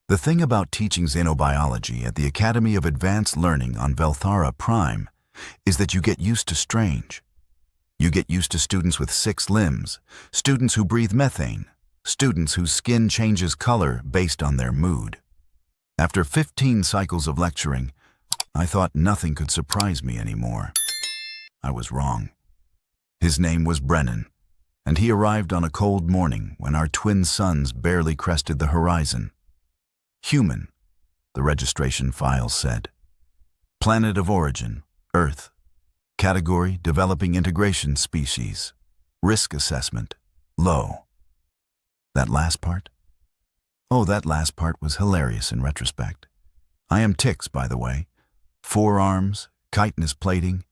The thing about teaching xenobiology at the Academy of Advanced Learning on Velthara Prime is that you get used to strange. You get used to students with 6 limbs, students who breathe methane, students whose skin changes color based on their mood. After 15 cycles of lecturing, I thought nothing could surprise me anymore. I was wrong. His name was Brennan, and he arrived on a cold morning when our twin suns barely crested the horizon. Human, the registration file said. Planet of origin, Earth. Category, developing integration species. Risk assessment, low. That last part? Oh, that last part was hilarious in retrospect. I am Tix, by the way. 4 arms, chitinous plating,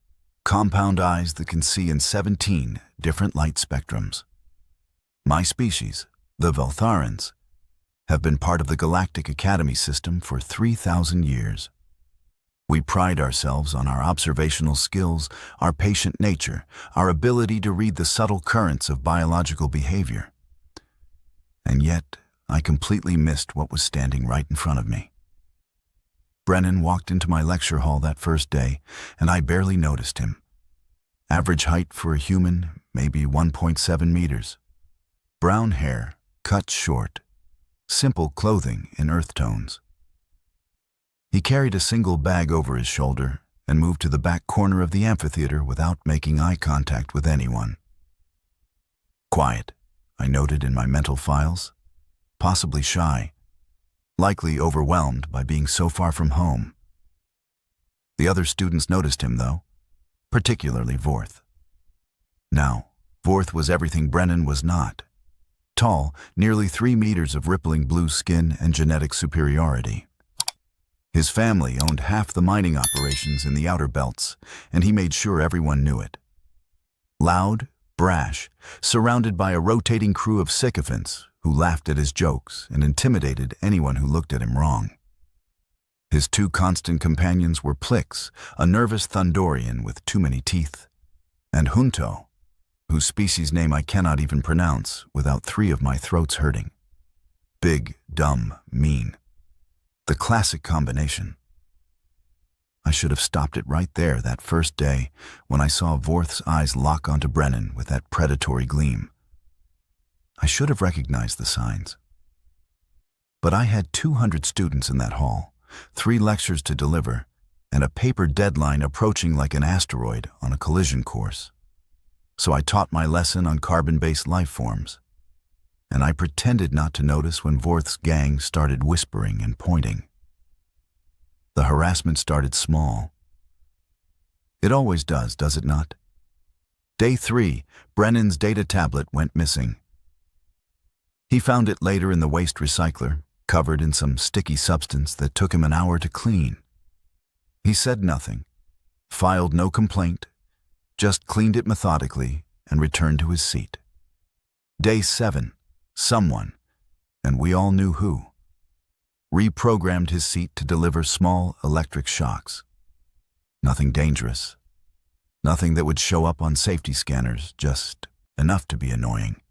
compound eyes that can see in 17 different light spectrums. My species, the Veltharans, have been part of the Galactic Academy system for 3,000 years. We pride ourselves on our observational skills, our patient nature, our ability to read the subtle currents of biological behavior. And yet, I completely missed what was standing right in front of me. Brennan walked into my lecture hall that first day, and I barely noticed him. Average height for a human, maybe 1.7 meters. Brown hair, cut short. Simple clothing in earth tones. He carried a single bag over his shoulder and moved to the back corner of the amphitheater without making eye contact with anyone. Quiet, I noted in my mental files. Possibly shy. Likely overwhelmed by being so far from home. The other students noticed him, though, particularly Vorth. Now, Vorth was everything Brennan was not. Tall, nearly 3 meters of rippling blue skin and genetic superiority. His family owned half the mining operations in the outer belts, and he made sure everyone knew it. Loud, brash, surrounded by a rotating crew of sycophants who laughed at his jokes and intimidated anyone who looked at him wrong. His 2 constant companions were Plix, a nervous Thundorian with too many teeth, and Junto, whose species name I cannot even pronounce without 3 of my throats hurting. Big, dumb, mean. The classic combination. I should have stopped it right there that first day when I saw Vorth's eyes lock onto Brennan with that predatory gleam. I should have recognized the signs. But I had 200 students in that hall, 3 lectures to deliver, and a paper deadline approaching like an asteroid on a collision course. So I taught my lesson on carbon-based life forms, and I pretended not to notice when Vorth's gang started whispering and pointing. The harassment started small. It always does it not? Day 3, Brennan's data tablet went missing. He found it later in the waste recycler, covered in some sticky substance that took him an hour to clean. He said nothing, filed no complaint, just cleaned it methodically and returned to his seat. Day 7, someone, and we all knew who, reprogrammed his seat to deliver small electric shocks. Nothing dangerous. Nothing that would show up on safety scanners, just enough to be annoying.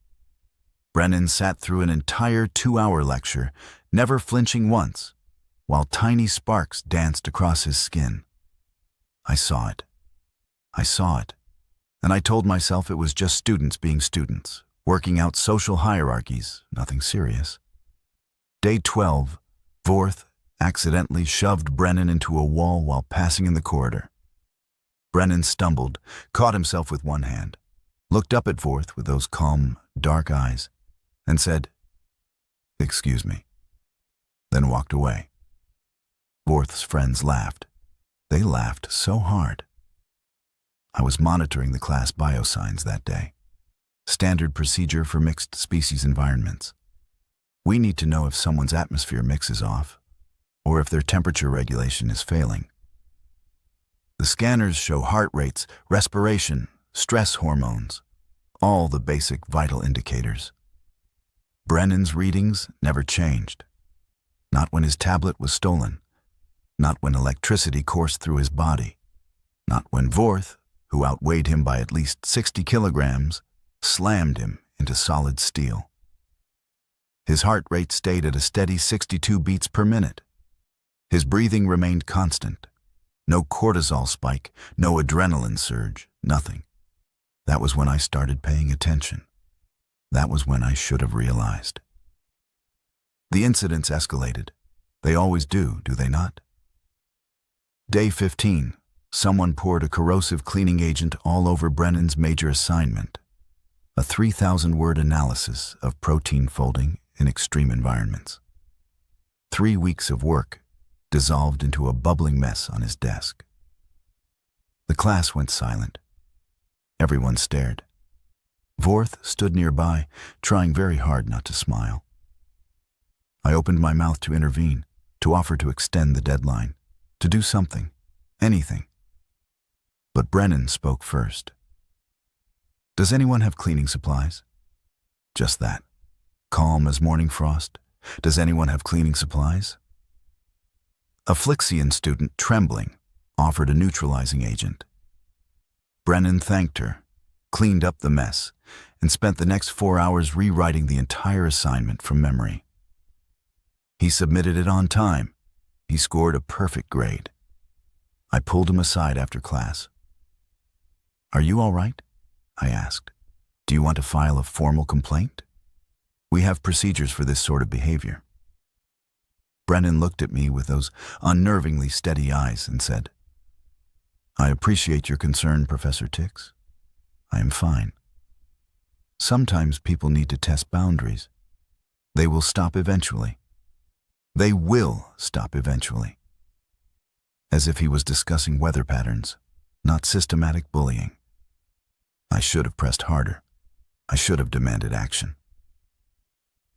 Brennan sat through an entire 2-hour lecture, never flinching once, while tiny sparks danced across his skin. I saw it. And I told myself it was just students being students, working out social hierarchies, nothing serious. Day 12, Vorth accidentally shoved Brennan into a wall while passing in the corridor. Brennan stumbled, caught himself with one hand, looked up at Vorth with those calm, dark eyes, and said, "Excuse me," then walked away. Vorth's friends laughed. They laughed so hard. I was monitoring the class biosigns that day. Standard procedure for mixed species environments. We need to know if someone's atmosphere mix is off, or if their temperature regulation is failing. The scanners show heart rates, respiration, stress hormones, all the basic vital indicators. Brennan's readings never changed. Not when his tablet was stolen. Not when electricity coursed through his body. Not when Vorth, who outweighed him by at least 60 kilograms, slammed him into solid steel. His heart rate stayed at a steady 62 beats per minute. His breathing remained constant. No cortisol spike, no adrenaline surge, nothing. That was when I started paying attention. That was when I should have realized. The incidents escalated. They always do they not? Day 15, someone poured a corrosive cleaning agent all over Brennan's major assignment, a 3,000-word analysis of protein folding in extreme environments. 3 weeks of work dissolved into a bubbling mess on his desk. The class went silent. Everyone stared. Vorth stood nearby, trying very hard not to smile. I opened my mouth to intervene, to offer to extend the deadline, to do something, anything. But Brennan spoke first. Does anyone have cleaning supplies? Just that. Calm as morning frost. Does anyone have cleaning supplies? A Flixian student, trembling, offered a neutralizing agent. Brennan thanked her, cleaned up the mess, and spent the next 4 hours rewriting the entire assignment from memory. He submitted it on time. He scored a perfect grade. I pulled him aside after class. "Are you all right?" I asked. "Do you want to file a formal complaint? We have procedures for this sort of behavior." Brennan looked at me with those unnervingly steady eyes and said, "I appreciate your concern, Professor Tix. I am fine. Sometimes people need to test boundaries. They will stop eventually. They will stop eventually." As if he was discussing weather patterns, not systematic bullying. I should have pressed harder. I should have demanded action.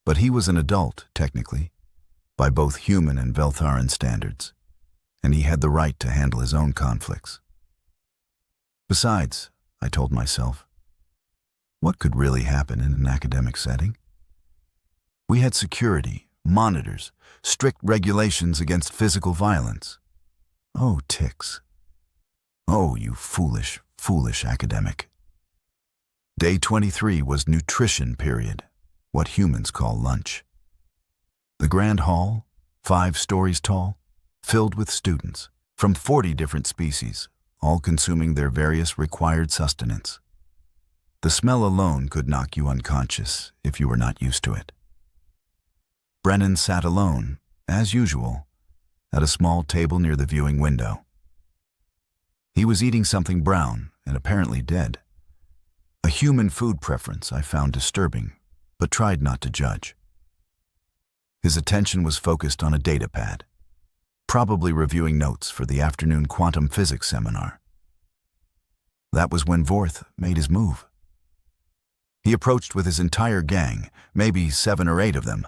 But he was an adult, technically, by both human and Veltharan standards, and he had the right to handle his own conflicts. Besides, I told myself, what could really happen in an academic setting? We had security, monitors, strict regulations against physical violence. Oh, Tix. Oh, you foolish, foolish academic. Day 23 was nutrition period, what humans call lunch. The grand hall, 5 stories tall, filled with students from 40 different species, all consuming their various required sustenance. The smell alone could knock you unconscious if you were not used to it. Brennan sat alone, as usual, at a small table near the viewing window. He was eating something brown and apparently dead. A human food preference I found disturbing, but tried not to judge. His attention was focused on a data pad, probably reviewing notes for the afternoon quantum physics seminar. That was when Vorth made his move. He approached with his entire gang, maybe 7 or 8 of them,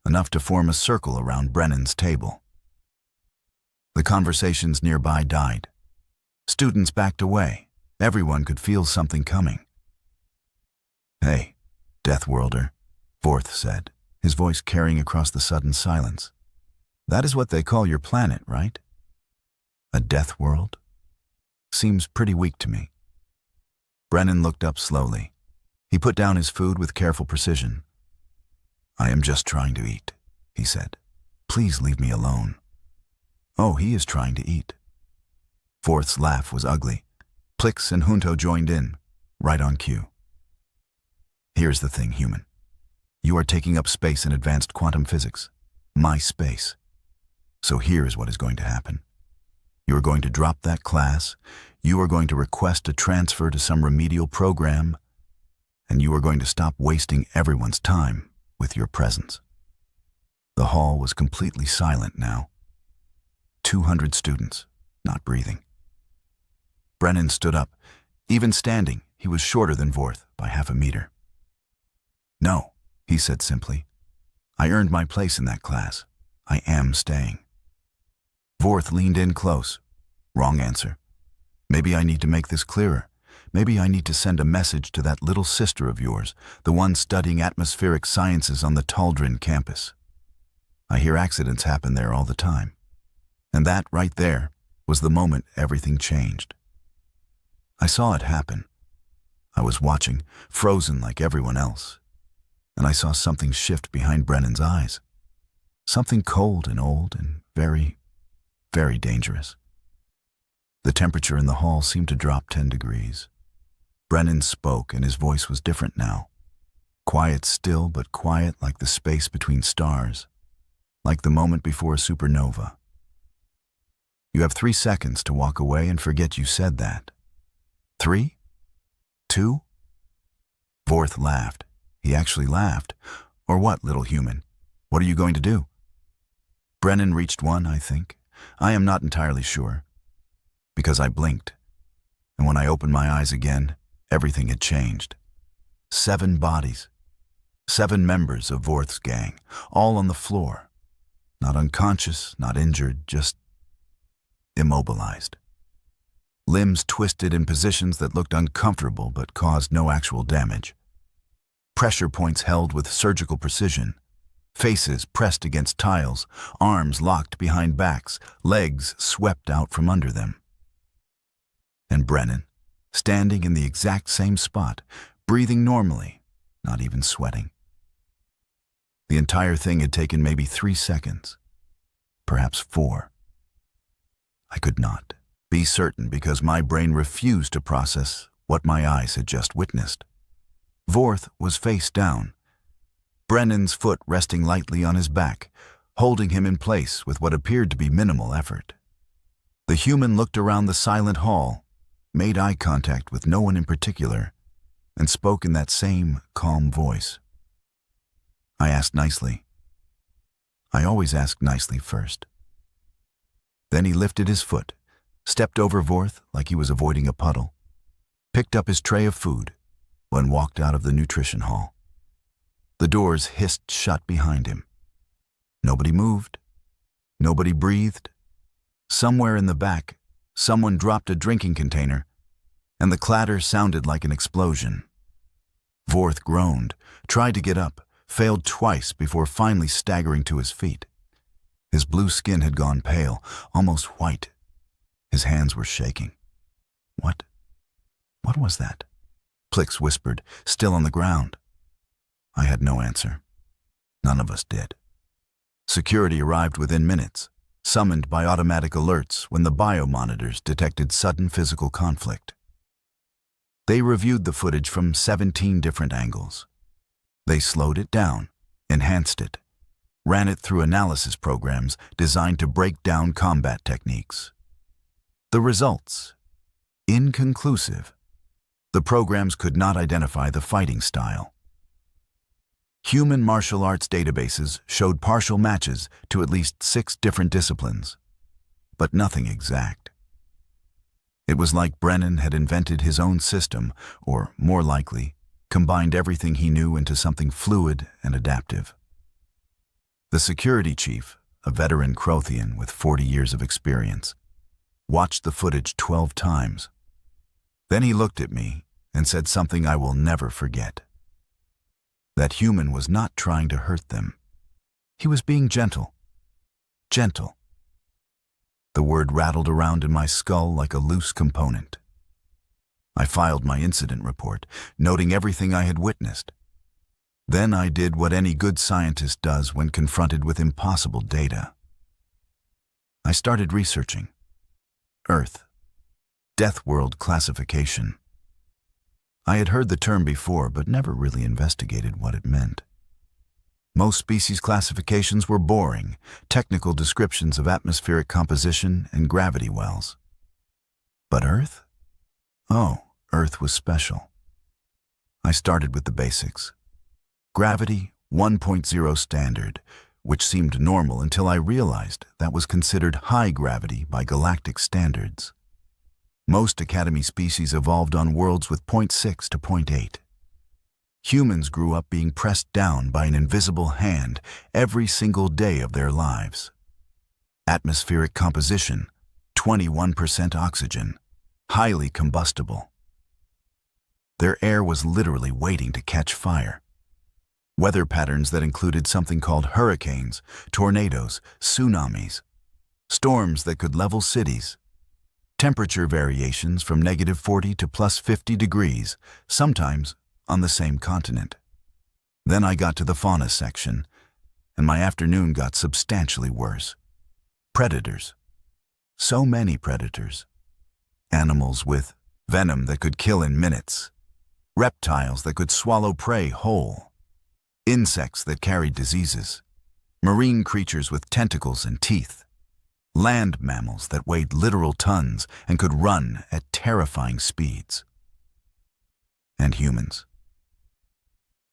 enough to form a circle around Brennan's table. The conversations nearby died. Students backed away. Everyone could feel something coming. "Hey, Deathworlder," Vorth said, his voice carrying across the sudden silence. "That is what they call your planet, right? A death world? Seems pretty weak to me." Brennan looked up slowly. He put down his food with careful precision. "I am just trying to eat," he said. "Please leave me alone." "Oh, he is trying to eat." Vorth's laugh was ugly. Plix and Junto joined in, right on cue. "Here's the thing, human. You are taking up space in advanced quantum physics. My space. So here is what is going to happen. You are going to drop that class, you are going to request a transfer to some remedial program, and you are going to stop wasting everyone's time with your presence." The hall was completely silent now. 200 students, not breathing. Brennan stood up. Even standing, he was shorter than Vorth by half a meter. "No," he said simply. "I earned my place in that class. I am staying." Vorth leaned in close. "Wrong answer. Maybe I need to make this clearer. Maybe I need to send a message to that little sister of yours, the one studying atmospheric sciences on the Taldrin campus. I hear accidents happen there all the time. And that, right there, was the moment everything changed. I saw it happen. I was watching, frozen like everyone else. and I saw something shift behind Brennan's eyes. Something cold and old and very, very dangerous. The temperature in the hall seemed to drop 10 degrees. Brennan spoke, and his voice was different now. Quiet still, but quiet like the space between stars, like the moment before a supernova. You have 3 seconds to walk away and forget you said that. 3? 2? Vorth laughed. He actually laughed. Or what, little human? What are you going to do? Brennan reached 1, I think. I am not entirely sure. Because I blinked. And when I opened my eyes again, everything had changed. 7 bodies. 7 members of Vorth's gang, all on the floor. Not unconscious, not injured, just immobilized. Limbs twisted in positions that looked uncomfortable but caused no actual damage. Pressure points held with surgical precision. Faces pressed against tiles, arms locked behind backs, legs swept out from under them. And Brennan, standing in the exact same spot, breathing normally, not even sweating. The entire thing had taken maybe 3 seconds, perhaps 4. I could not be certain because my brain refused to process what my eyes had just witnessed. Vorth was face down, Brennan's foot resting lightly on his back, holding him in place with what appeared to be minimal effort. The human looked around the silent hall, made eye contact with no one in particular, and spoke in that same calm voice. I asked nicely. I always ask nicely first. Then he lifted his foot, stepped over Vorth like he was avoiding a puddle, picked up his tray of food, and walked out of the nutrition hall. The doors hissed shut behind him. Nobody moved. Nobody breathed. Somewhere in the back, someone dropped a drinking container, and the clatter sounded like an explosion. Vorth groaned, tried to get up, failed twice before finally staggering to his feet. His blue skin had gone pale, almost white. His hands were shaking. What was that? Plix whispered, still on the ground. I had no answer. None of us did. Security arrived within minutes, summoned by automatic alerts when the biomonitors detected sudden physical conflict. They reviewed the footage from 17 different angles. They slowed it down, enhanced it, ran it through analysis programs designed to break down combat techniques. The results? Inconclusive. The programs could not identify the fighting style. Human martial arts databases showed partial matches to at least 6 different disciplines, but nothing exact. It was like Brennan had invented his own system, or more likely, combined everything he knew into something fluid and adaptive. The security chief, a veteran Crothian with 40 years of experience, watched the footage 12 times. Then he looked at me and said something I will never forget. That human was not trying to hurt them. He was being gentle. Gentle. The word rattled around in my skull like a loose component. I filed my incident report, noting everything I had witnessed. Then I did what any good scientist does when confronted with impossible data. I started researching. Earth. Deathworld classification. I had heard the term before, but never really investigated what it meant. Most species classifications were boring, technical descriptions of atmospheric composition and gravity wells. But Earth? Oh, Earth was special. I started with the basics. Gravity 1.0 standard, which seemed normal until I realized that was considered high gravity by galactic standards. Most Academy species evolved on worlds with 0.6 to 0.8. Humans grew up being pressed down by an invisible hand every single day of their lives. Atmospheric composition, 21% oxygen, highly combustible. Their air was literally waiting to catch fire. Weather patterns that included something called hurricanes, tornadoes, tsunamis, storms that could level cities, temperature variations from -40 to +50 degrees, sometimes on the same continent. Then I got to the fauna section, and my afternoon got substantially worse. Predators. So many predators. Animals with venom that could kill in minutes. Reptiles that could swallow prey whole. Insects that carried diseases. Marine creatures with tentacles and teeth. Land mammals that weighed literal tons and could run at terrifying speeds. And humans.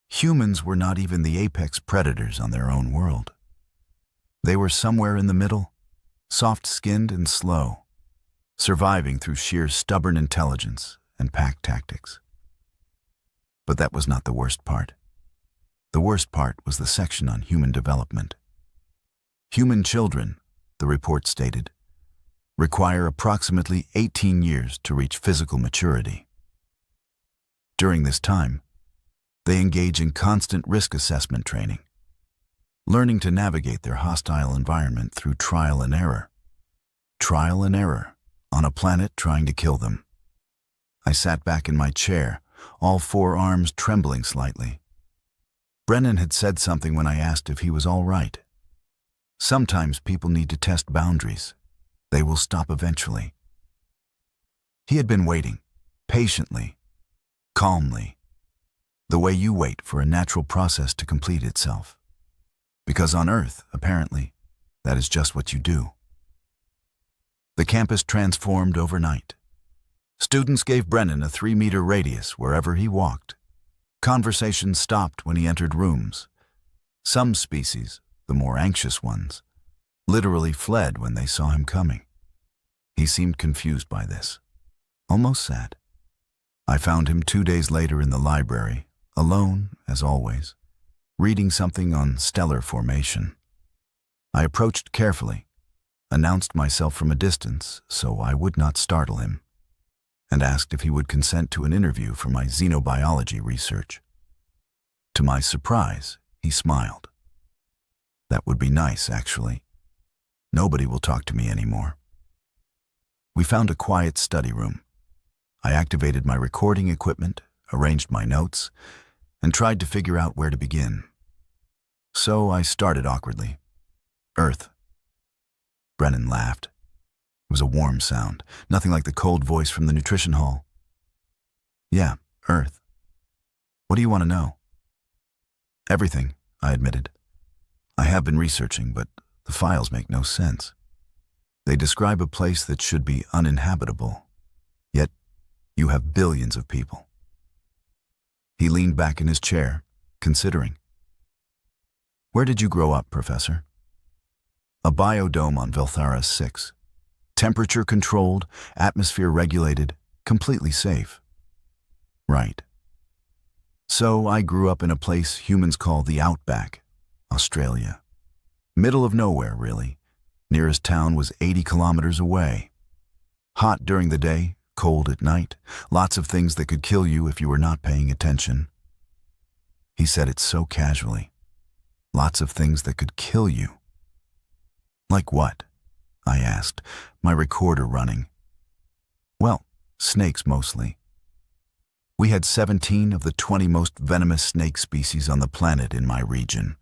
Humans were not even the apex predators on their own world. They were somewhere in the middle, soft-skinned and slow, surviving through sheer stubborn intelligence and pack tactics. But that was not the worst part. The worst part was the section on human development. Human children, the report stated, require approximately 18 years to reach physical maturity. During this time, they engage in constant risk assessment training, learning to navigate their hostile environment through trial and error. Trial and error on a planet trying to kill them. I sat back in my chair, all four arms trembling slightly. Brennan had said something when I asked if he was all right. Sometimes people need to test boundaries. They will stop eventually. He had been waiting, patiently, calmly, the way you wait for a natural process to complete itself. Because on Earth, apparently, that is just what you do. The campus transformed overnight. Students gave Brennan a 3-meter radius wherever he walked. Conversations stopped when he entered rooms. Some species, the more anxious ones, literally fled when they saw him coming. He seemed confused by this, almost sad. I found him 2 days later in the library, alone, as always, reading something on stellar formation. I approached carefully, announced myself from a distance so I would not startle him, and asked if he would consent to an interview for my xenobiology research. To my surprise, he smiled. That would be nice, actually. Nobody will talk to me anymore. We found a quiet study room. I activated my recording equipment, arranged my notes, and tried to figure out where to begin. So I started awkwardly. Earth. Brennan laughed. It was a warm sound, nothing like the cold voice from the nutrition hall. Yeah, Earth. What do you want to know? Everything, I admitted. I have been researching, but the files make no sense. They describe a place that should be uninhabitable, yet you have billions of people. He leaned back in his chair, considering. Where did you grow up, Professor? A biodome on Velthara 6. Temperature controlled, atmosphere regulated, completely safe. Right. So I grew up in a place humans call the Outback, Australia. Middle of nowhere, really. Nearest town was 80 kilometers away. Hot during the day, cold at night, lots of things that could kill you if you were not paying attention. He said it so casually. Lots of things that could kill you. Like what? I asked, my recorder running. Well, snakes mostly. We had 17 of the 20 most venomous snake species on the planet in my region.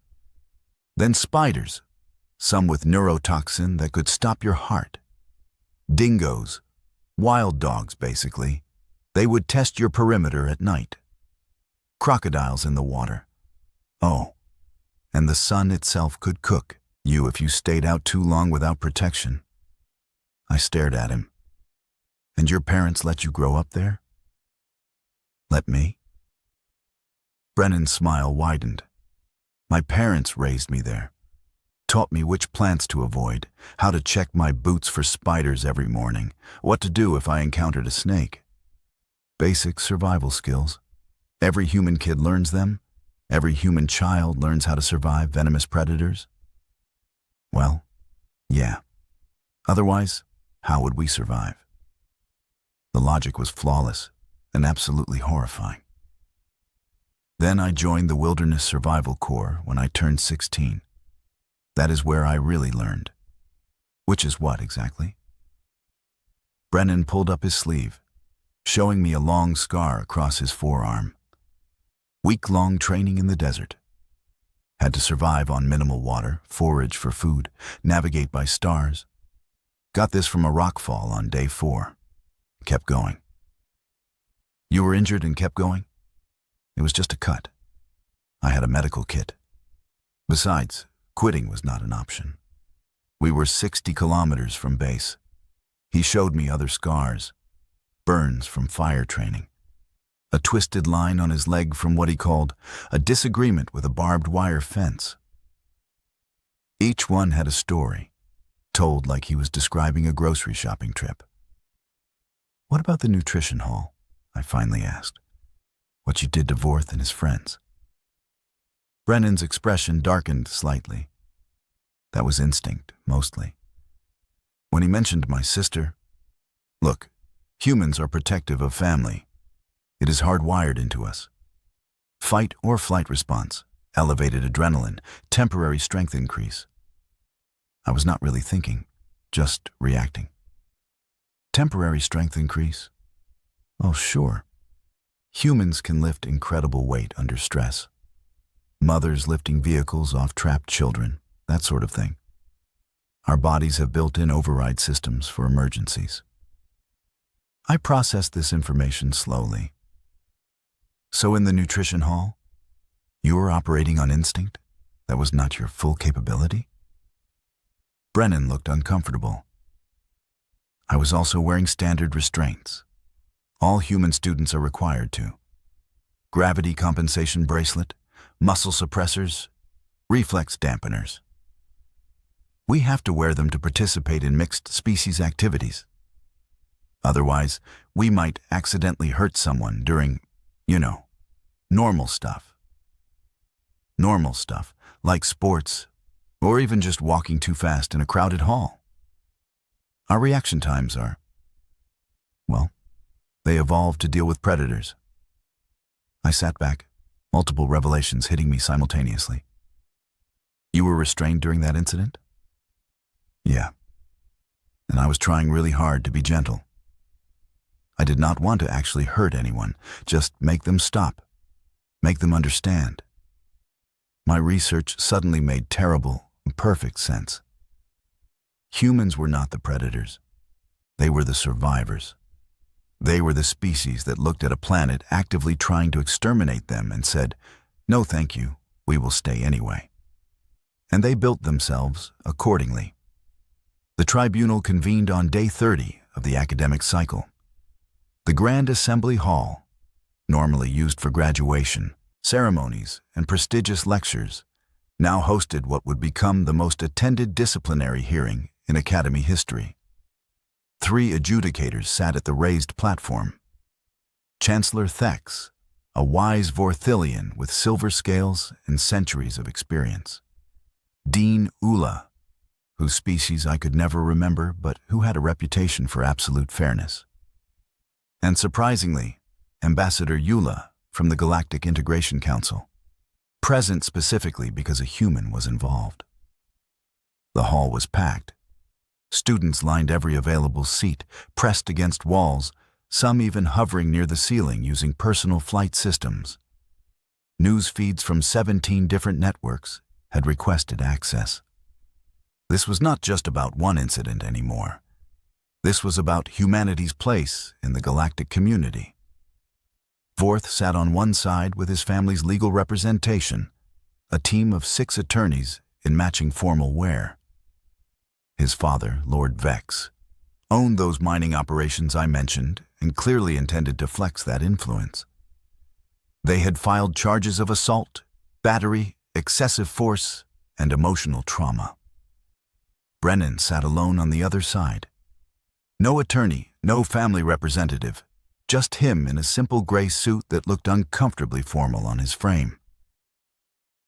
Then spiders, some with neurotoxin that could stop your heart. Dingoes, wild dogs basically. They would test your perimeter at night. Crocodiles in the water. Oh, and the sun itself could cook you if you stayed out too long without protection. I stared at him. And your parents let you grow up there? Let me? Brennan's smile widened. My parents raised me there, taught me which plants to avoid, how to check my boots for spiders every morning, what to do if I encountered a snake. Basic survival skills. Every human kid learns them. Every human child learns how to survive venomous predators. Well, yeah. Otherwise, how would we survive? The logic was flawless and absolutely horrifying. Then I joined the Wilderness Survival Corps when I turned 16. That is where I really learned. Which is what, exactly? Brennan pulled up his sleeve, showing me a long scar across his forearm. Week-long training in the desert. Had to survive on minimal water, forage for food, navigate by stars. Got this from a rockfall on day 4. Kept going. You were injured and kept going? It was just a cut. I had a medical kit. Besides, quitting was not an option. We were 60 kilometers from base. He showed me other scars, burns from fire training, a twisted line on his leg from what he called a disagreement with a barbed wire fence. Each one had a story, told like he was describing a grocery shopping trip. What about the nutrition hall? I finally asked. What you did to Vorth and his friends? Brennan's expression darkened slightly. That was instinct, mostly. When he mentioned my sister, look, humans are protective of family. It is hardwired into us. Fight or flight response, elevated adrenaline, temporary strength increase. I was not really thinking, just reacting. Temporary strength increase? Oh, sure. Humans can lift incredible weight under stress. Mothers lifting vehicles off trapped children, that sort of thing. Our bodies have built-in override systems for emergencies. I processed this information slowly. So in the nutrition hall, you were operating on instinct? That was not your full capability? Brennan looked uncomfortable. I was also wearing standard restraints. All human students are required to. Gravity compensation bracelet, muscle suppressors, reflex dampeners. We have to wear them to participate in mixed species activities. Otherwise, we might accidentally hurt someone during, normal stuff. Normal stuff, like sports, or even just walking too fast in a crowded hall. Our reaction times are, they evolved to deal with predators. I sat back, multiple revelations hitting me simultaneously. You were restrained during that incident? Yeah. And I was trying really hard to be gentle. I did not want to actually hurt anyone, just make them stop, make them understand. My research suddenly made terrible, perfect sense. Humans were not the predators. They were the survivors. They were the species that looked at a planet actively trying to exterminate them and said, "No, thank you, we will stay anyway." And they built themselves accordingly. The tribunal convened on day 30 of the academic cycle. The Grand Assembly Hall, normally used for graduation, ceremonies, and prestigious lectures, now hosted what would become the most attended disciplinary hearing in Academy history. 3 adjudicators sat at the raised platform. Chancellor Thex, a wise Vorthilian with silver scales and centuries of experience. Dean Ula, whose species I could never remember but who had a reputation for absolute fairness. And surprisingly, Ambassador Eula from the Galactic Integration Council, present specifically because a human was involved. The hall was packed. Students lined every available seat, pressed against walls, some even hovering near the ceiling using personal flight systems. News feeds from 17 different networks had requested access. This was not just about one incident anymore. This was about humanity's place in the galactic community. Vorth sat on one side with his family's legal representation, a team of 6 attorneys in matching formal wear. His father, Lord Vex, owned those mining operations I mentioned and clearly intended to flex that influence. They had filed charges of assault, battery, excessive force, and emotional trauma. Brennan sat alone on the other side. No attorney, no family representative, just him in a simple gray suit that looked uncomfortably formal on his frame.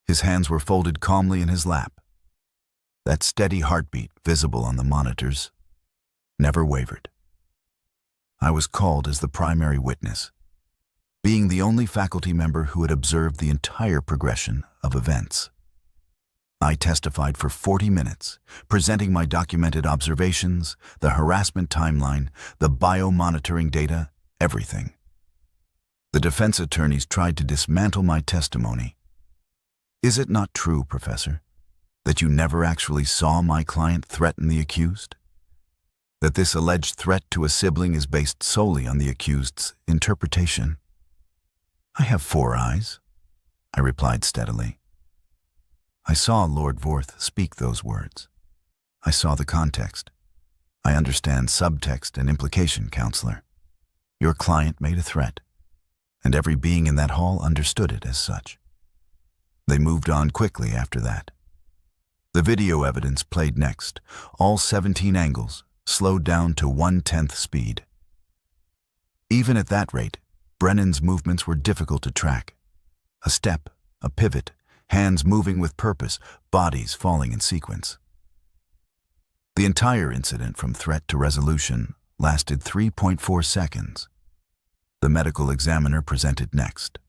His hands were folded calmly in his lap. That steady heartbeat visible on the monitors never wavered. I was called as the primary witness, being the only faculty member who had observed the entire progression of events. I testified for 40 minutes, presenting my documented observations, the harassment timeline, the biomonitoring data, everything. The defense attorneys tried to dismantle my testimony. Is it not true, Professor, that you never actually saw my client threaten the accused? That this alleged threat to a sibling is based solely on the accused's interpretation? I have 4 eyes, I replied steadily. I saw Lord Vorth speak those words. I saw the context. I understand subtext and implication, Counselor. Your client made a threat, and every being in that hall understood it as such. They moved on quickly after that. The video evidence played next, all 17 angles, slowed down to 1/10 speed. Even at that rate, Brennan's movements were difficult to track. A step, a pivot, hands moving with purpose, bodies falling in sequence. The entire incident from threat to resolution lasted 3.4 seconds. The medical examiner presented next.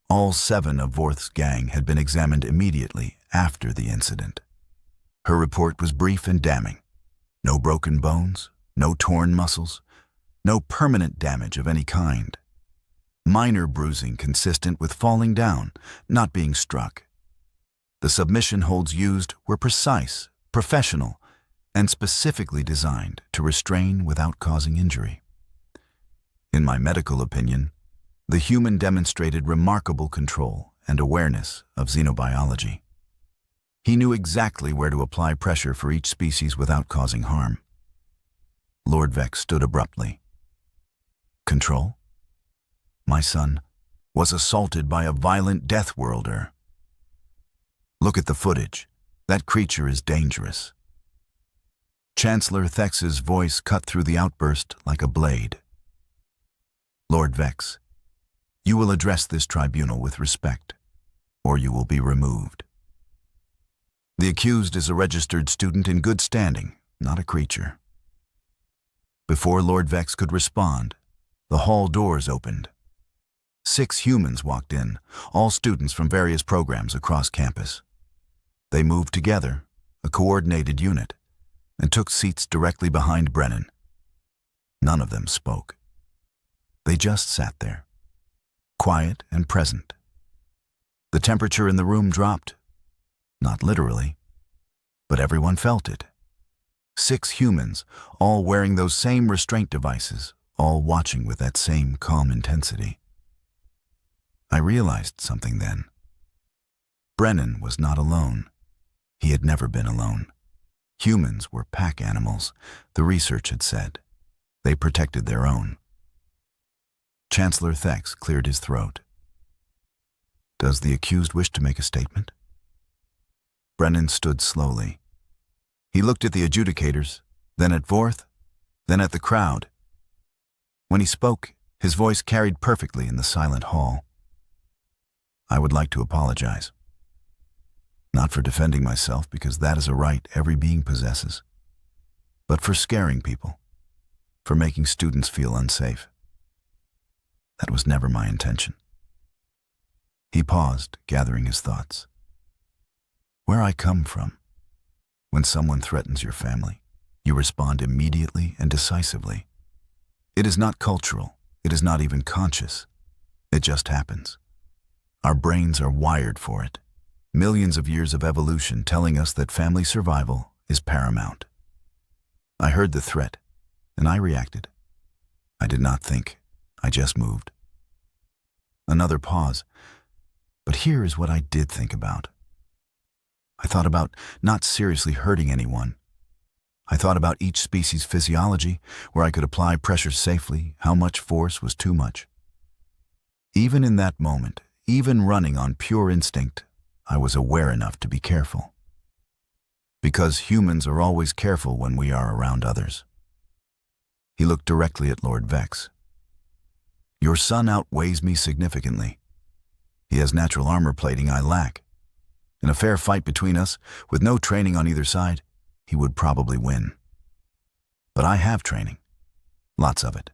All 7 of Vorth's gang had been examined immediately after the incident. Her report was brief and damning. No broken bones, no torn muscles, no permanent damage of any kind. Minor bruising consistent with falling down, not being struck. The submission holds used were precise, professional, and specifically designed to restrain without causing injury. In my medical opinion, the human demonstrated remarkable control and awareness of xenobiology. He knew exactly where to apply pressure for each species without causing harm. Lord Vex stood abruptly. Control? My son was assaulted by a violent Deathworlder. Look at the footage. That creature is dangerous. Chancellor Thex's voice cut through the outburst like a blade. Lord Vex, you will address this tribunal with respect, or you will be removed. The accused is a registered student in good standing, not a creature. Before Lord Vex could respond, the hall doors opened. 6 humans walked in, all students from various programs across campus. They moved together, a coordinated unit, and took seats directly behind Brennan. None of them spoke. They just sat there, quiet and present. The temperature in the room dropped, not literally, but everyone felt it. 6 humans, all wearing those same restraint devices, all watching with that same calm intensity. I realized something then. Brennan was not alone. He had never been alone. Humans were pack animals, the research had said. They protected their own. Chancellor Thex cleared his throat. Does the accused wish to make a statement? Brennan stood slowly. He looked at the adjudicators, then at Vorth, then at the crowd. When he spoke, his voice carried perfectly in the silent hall. I would like to apologize. Not for defending myself, because that is a right every being possesses, but for scaring people, for making students feel unsafe. That was never my intention. He paused, gathering his thoughts. Where I come from, when someone threatens your family, you respond immediately and decisively. It is not cultural, it is not even conscious. It just happens. Our brains are wired for it. Millions of years of evolution telling us that family survival is paramount. I heard the threat, and I reacted. I did not think, I just moved. Another pause, but here is what I did think about. I thought about not seriously hurting anyone. I thought about each species' physiology, where I could apply pressure safely, how much force was too much. Even in that moment, even running on pure instinct, I was aware enough to be careful. Because humans are always careful when we are around others. He looked directly at Lord Vex. Your son outweighs me significantly. He has natural armor plating I lack. In a fair fight between us, with no training on either side, he would probably win. But I have training. Lots of it.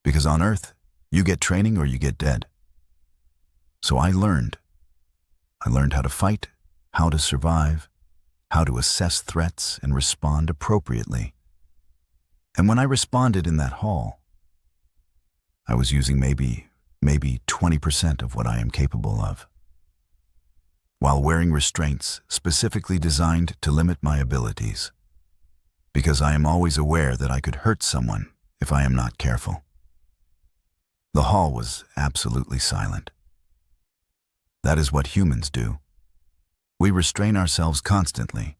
Because on Earth, you get training or you get dead. So I learned. I learned how to fight, how to survive, how to assess threats and respond appropriately. And when I responded in that hall, I was using maybe 20% of what I am capable of. while wearing restraints specifically designed to limit my abilities, because I am always aware that I could hurt someone if I am not careful. The hall was absolutely silent. That is what humans do. We restrain ourselves constantly.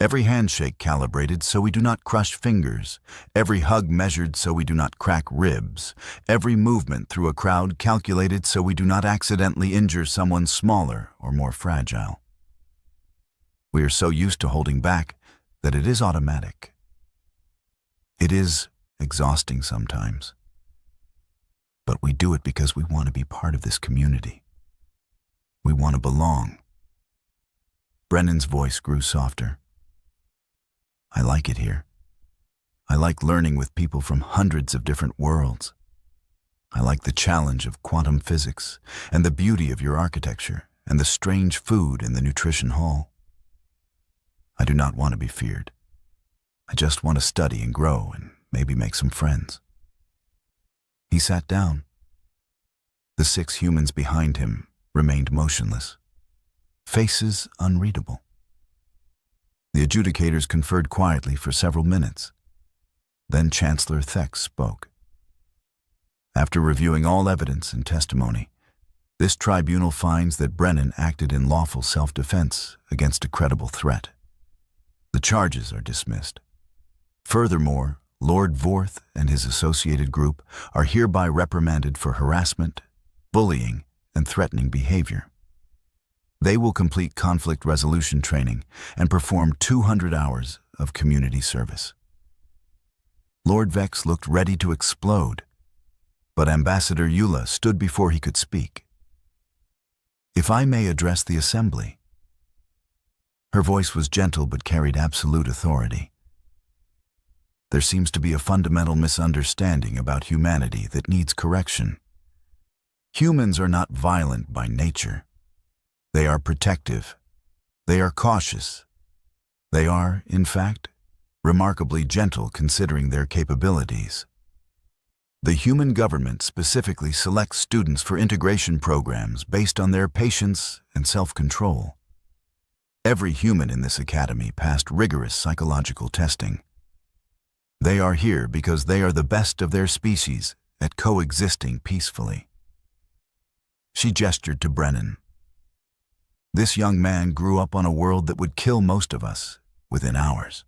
Every handshake calibrated so we do not crush fingers, every hug measured so we do not crack ribs, every movement through a crowd calculated so we do not accidentally injure someone smaller or more fragile. We are so used to holding back that it is automatic. It is exhausting sometimes, but we do it because we want to be part of this community. We want to belong. Brennan's voice grew softer. I like it here. I like learning with people from hundreds of different worlds. I like the challenge of quantum physics and the beauty of your architecture and the strange food in the nutrition hall. I do not want to be feared. I just want to study and grow and maybe make some friends. He sat down. The 6 humans behind him remained motionless, faces unreadable. The adjudicators conferred quietly for several minutes. Then Chancellor Thex spoke. After reviewing all evidence and testimony, this tribunal finds that Brennan acted in lawful self-defense against a credible threat. The charges are dismissed. Furthermore, Lord Vorth and his associated group are hereby reprimanded for harassment, bullying, and threatening behavior. They will complete conflict resolution training and perform 200 hours of community service. Lord Vex looked ready to explode, but Ambassador Eula stood before he could speak. If I may address the assembly. Her voice was gentle but carried absolute authority. There seems to be a fundamental misunderstanding about humanity that needs correction. Humans are not violent by nature. They are protective. They are cautious. They are, in fact, remarkably gentle considering their capabilities. The human government specifically selects students for integration programs based on their patience and self-control. Every human in this academy passed rigorous psychological testing. They are here because they are the best of their species at coexisting peacefully. She gestured to Brennan. This young man grew up on a world that would kill most of us within hours.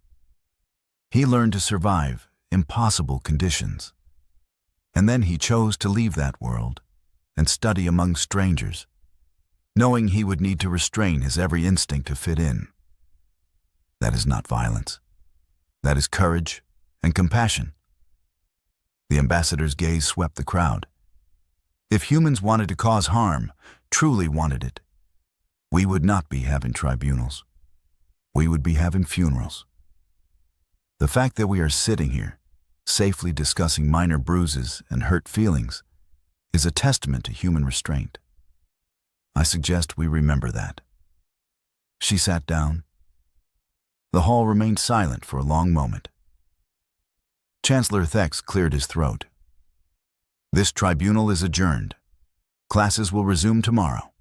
He learned to survive impossible conditions. And then he chose to leave that world and study among strangers, knowing he would need to restrain his every instinct to fit in. That is not violence. That is courage and compassion. The ambassador's gaze swept the crowd. If humans wanted to cause harm, truly wanted it, we would not be having tribunals. We would be having funerals. The fact that we are sitting here, safely discussing minor bruises and hurt feelings, is a testament to human restraint. I suggest we remember that. She sat down. The hall remained silent for a long moment. Chancellor Thex cleared his throat. This tribunal is adjourned. Classes will resume tomorrow.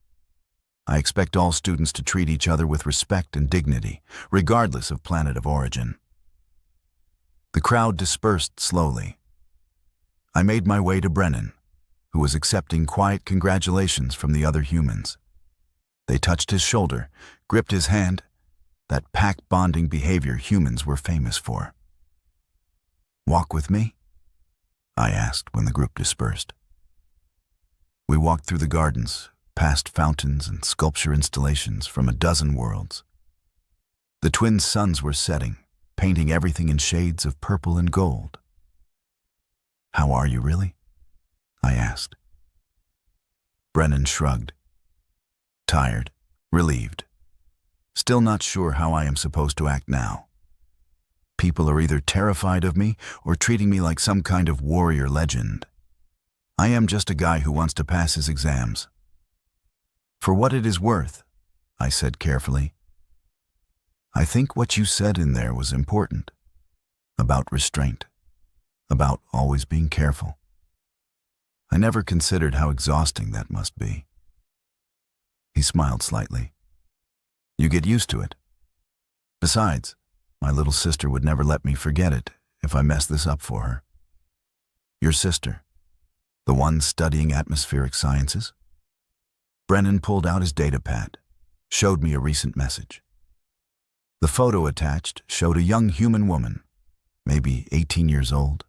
I expect all students to treat each other with respect and dignity, regardless of planet of origin. The crowd dispersed slowly. I made my way to Brennan, who was accepting quiet congratulations from the other humans. They touched his shoulder, gripped his hand, that pack-bonding behavior humans were famous for. "Walk with me?" I asked when the group dispersed. We walked through the gardens, past fountains and sculpture installations from a dozen worlds. The twin suns were setting, painting everything in shades of purple and gold. "How are you really?" I asked. Brennan shrugged. Tired, relieved. Still not sure how I am supposed to act now. People are either terrified of me or treating me like some kind of warrior legend. I am just a guy who wants to pass his exams. "For what it is worth," I said carefully, "I think what you said in there was important. About restraint. About always being careful. I never considered how exhausting that must be." He smiled slightly. You get used to it. Besides, my little sister would never let me forget it if I messed this up for her. Your sister? The one studying atmospheric sciences? Brennan pulled out his data pad, showed me a recent message. The photo attached showed a young human woman, maybe 18 years old,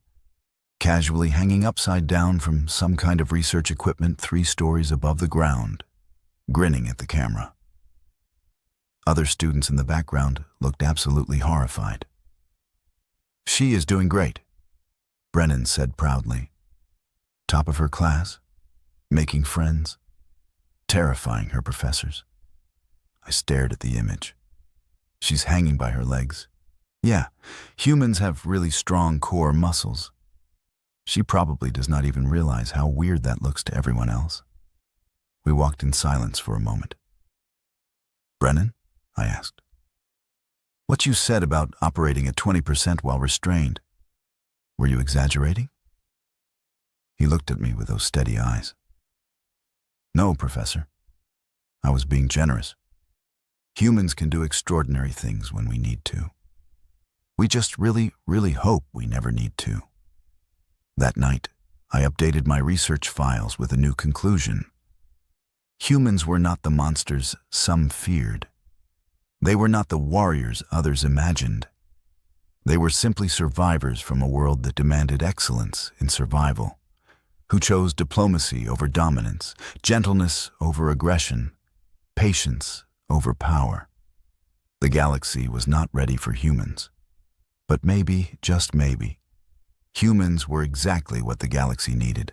casually hanging upside down from some kind of research equipment 3 stories above the ground, grinning at the camera. Other students in the background looked absolutely horrified. She is doing great, Brennan said proudly. Top of her class, making friends, terrifying her professors. I stared at the image. She's hanging by her legs. Yeah, humans have really strong core muscles. She probably does not even realize how weird that looks to everyone else. We walked in silence for a moment. Brennan? I asked. What you said about operating at 20% while restrained, were you exaggerating? He looked at me with those steady eyes. No, Professor. I was being generous. Humans can do extraordinary things when we need to. We just really, really hope we never need to. That night, I updated my research files with a new conclusion. Humans were not the monsters some feared. They were not the warriors others imagined. They were simply survivors from a world that demanded excellence in survival, who chose diplomacy over dominance, gentleness over aggression, patience over power. The galaxy was not ready for humans. But maybe, just maybe, humans were exactly what the galaxy needed.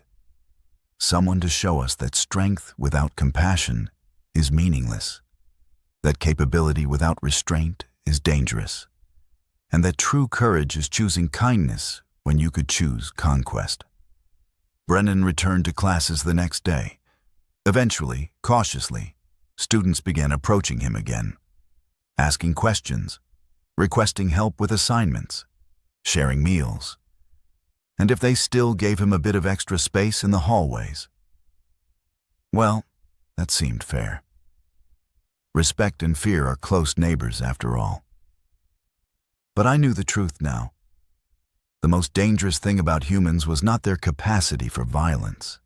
Someone to show us that strength without compassion is meaningless, that capability without restraint is dangerous, and that true courage is choosing kindness when you could choose conquest. Brennan returned to classes the next day. Eventually, cautiously, students began approaching him again, asking questions, requesting help with assignments, sharing meals, and if they still gave him a bit of extra space in the hallways. Well, that seemed fair. Respect and fear are close neighbors after all. But I knew the truth now. The most dangerous thing about humans was not their capacity for violence.